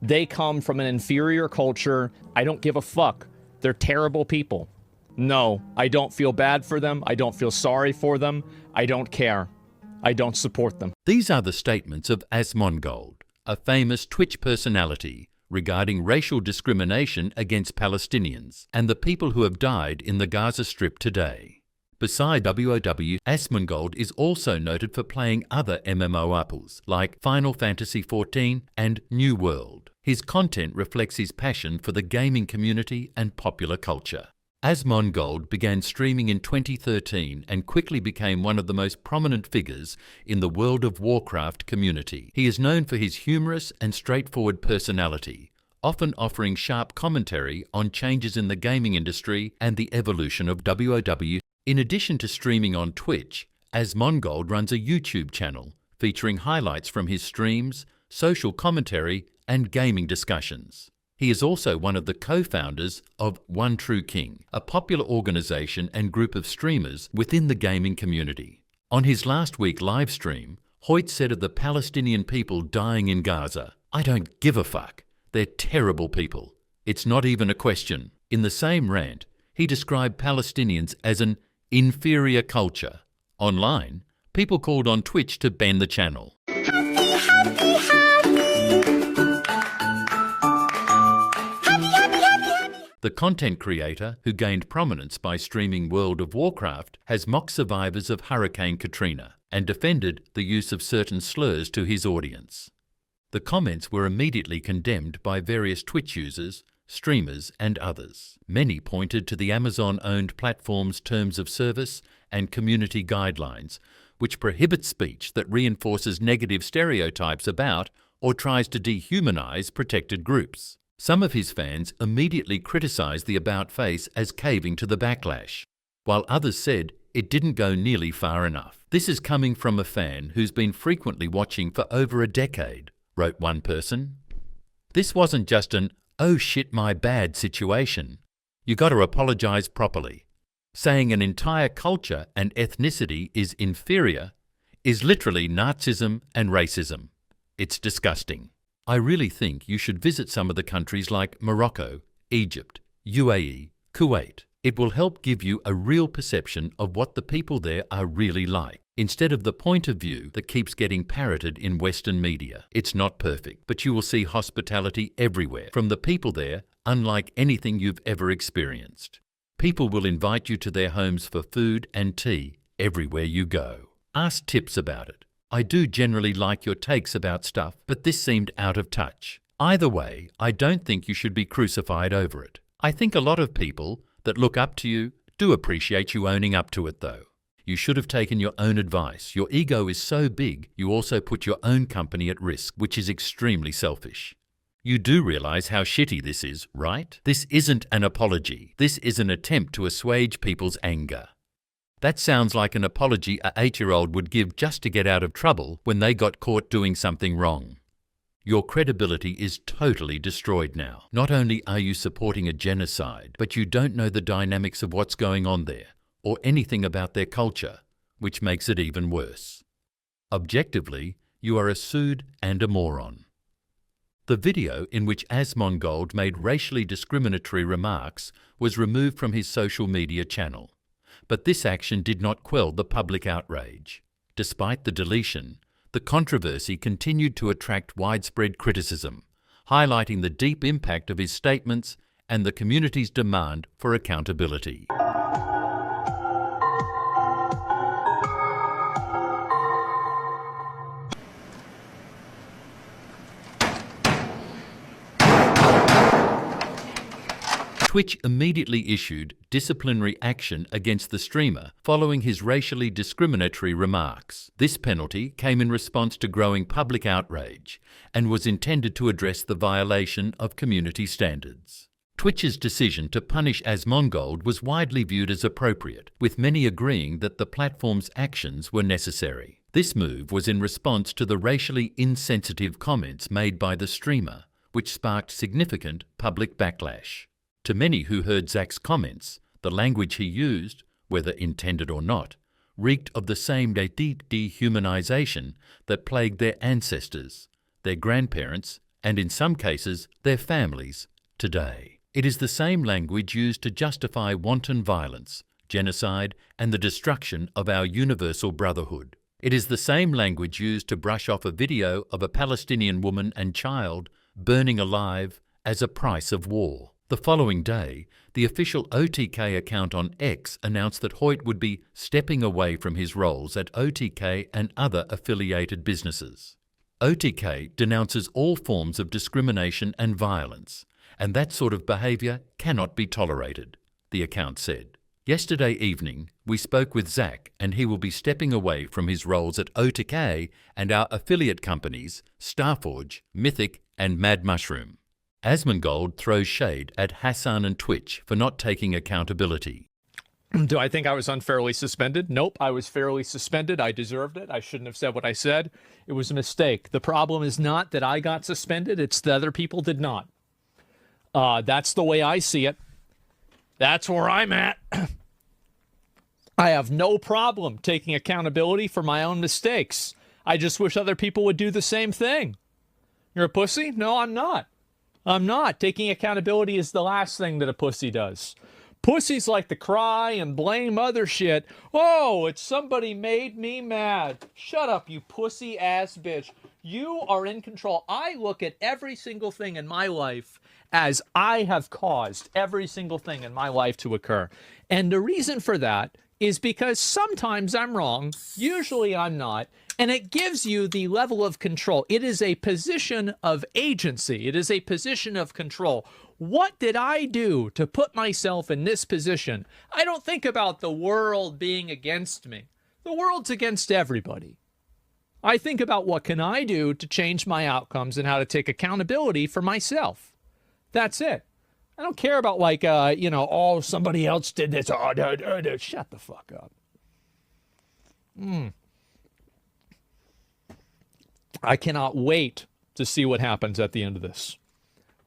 They come from an inferior culture. I don't give a fuck. They're terrible people. No, I don't feel bad for them. I don't feel sorry for them. I don't care. I don't support them. These are the statements of Asmongold, a famous Twitch personality, regarding racial discrimination against Palestinians and the people who have died in the Gaza Strip today. Beside WOW, Asmongold is also noted for playing other MMORPGs like Final Fantasy XIV and New World. His content reflects his passion for the gaming community and popular culture. Asmongold began streaming in 2013 and quickly became one of the most prominent figures in the World of Warcraft community. He is known for his humorous and straightforward personality, often offering sharp commentary on changes in the gaming industry and the evolution of WoW. In addition to streaming on Twitch, Asmongold runs a YouTube channel featuring highlights from his streams, social commentary, and gaming discussions. He is also one of the co-founders of One True King, a popular organisation and group of streamers within the gaming community. On his last week live stream, Hoyt said of the Palestinian people dying in Gaza, "I don't give a fuck. They're terrible people. It's not even a question." In the same rant, he described Palestinians as an inferior culture. Online, people called on Twitch to ban the channel. The content creator, who gained prominence by streaming World of Warcraft, has mocked survivors of Hurricane Katrina and defended the use of certain slurs to his audience. The comments were immediately condemned by various Twitch users, streamers and others. Many pointed to the Amazon-owned platform's terms of service and community guidelines, which prohibit speech that reinforces negative stereotypes about or tries to dehumanize protected groups. Some of his fans immediately criticized the about-face as caving to the backlash, while others said it didn't go nearly far enough. "This is coming from a fan who's been frequently watching for over a decade," wrote one person. "This wasn't just an oh shit my bad situation. You got to apologize properly. Saying an entire culture and ethnicity is inferior is literally Nazism and racism. It's disgusting. I really think you should visit some of the countries like Morocco, Egypt, UAE, Kuwait. It will help give you a real perception of what the people there are really like, instead of the point of view that keeps getting parroted in Western media. It's not perfect, but you will see hospitality everywhere from the people there, unlike anything you've ever experienced. People will invite you to their homes for food and tea everywhere you go. Ask tips about it. I do generally like your takes about stuff, but this seemed out of touch. Either way, I don't think you should be crucified over it. I think a lot of people that look up to you do appreciate you owning up to it though. You should have taken your own advice. Your ego is so big, you also put your own company at risk, which is extremely selfish. You do realize how shitty this is, right? This isn't an apology. This is an attempt to assuage people's anger. That sounds like an apology an 8-year-old would give just to get out of trouble when they got caught doing something wrong. Your credibility is totally destroyed now. Not only are you supporting a genocide, but you don't know the dynamics of what's going on there, or anything about their culture, which makes it even worse. Objectively, you are a pseudo and a moron. The video in which Asmongold made racially discriminatory remarks was removed from his social media channel. But this action did not quell the public outrage. Despite the deletion, the controversy continued to attract widespread criticism, highlighting the deep impact of his statements and the community's demand for accountability. Twitch immediately issued disciplinary action against the streamer following his racially discriminatory remarks. This penalty came in response to growing public outrage and was intended to address the violation of community standards. Twitch's decision to punish Asmongold was widely viewed as appropriate, with many agreeing that the platform's actions were necessary. This move was in response to the racially insensitive comments made by the streamer, which sparked significant public backlash. To many who heard Zach's comments, the language he used, whether intended or not, reeked of the same dehumanization that plagued their ancestors, their grandparents, and in some cases their families, today. It is the same language used to justify wanton violence, genocide, and the destruction of our universal brotherhood. It is the same language used to brush off a video of a Palestinian woman and child burning alive as a price of war. The following day, the official OTK account on X announced that Hoyt would be stepping away from his roles at OTK and other affiliated businesses. OTK denounces all forms of discrimination and violence, and that sort of behaviour cannot be tolerated, the account said. Yesterday evening, we spoke with Zach, and he will be stepping away from his roles at OTK and our affiliate companies, Starforge, Mythic, and Mad Mushroom. Asmongold throws shade at Hassan and Twitch for not taking accountability. Do I think I was unfairly suspended? Nope, I was fairly suspended. I deserved it. I shouldn't have said what I said. It was a mistake. The problem is not that I got suspended, it's that other people did not. That's the way I see it. That's where I'm at. I have no problem taking accountability for my own mistakes. I just wish other people would do the same thing. You're a pussy? No, I'm not. I'm not. Taking accountability is the last thing that a pussy does. Pussies like to cry and blame other shit. Oh, it's somebody made me mad. Shut up, you pussy ass bitch. You are in control. I look at every single thing in my life as I have caused every single thing in my life to occur. And the reason for that is because sometimes I'm wrong, usually I'm not, and it gives you the level of control. It is a position of agency. It is a position of control. What did I do to put myself in this position? I don't think about the world being against me. The world's against everybody. I think about what can I do to change my outcomes and how to take accountability for myself. That's it. I don't care about oh, somebody else did this. Oh, no. Shut the fuck up. I cannot wait to see what happens at the end of this.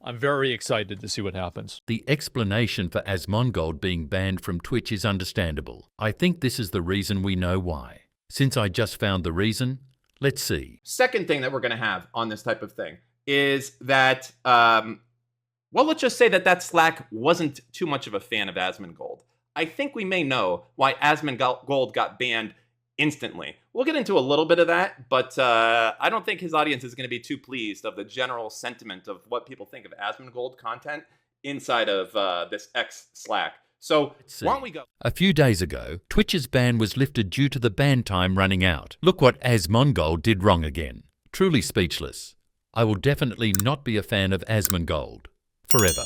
I'm very excited to see what happens. The explanation for Asmongold being banned from Twitch is understandable. I think this is the reason we know why. Since I just found the reason, let's see. Second thing that we're going to have on this type of thing is that, well, let's just say that Slack wasn't too much of a fan of Asmongold. I think we may know why Asmongold got banned instantly. We'll get into a little bit of that, but I don't think his audience is going to be too pleased of the general sentiment of what people think of Asmongold content inside of this X Slack. So why don't we go? A few days ago, Twitch's ban was lifted due to the ban time running out. Look what Asmongold did wrong again. Truly speechless. I will definitely not be a fan of Asmongold. Forever.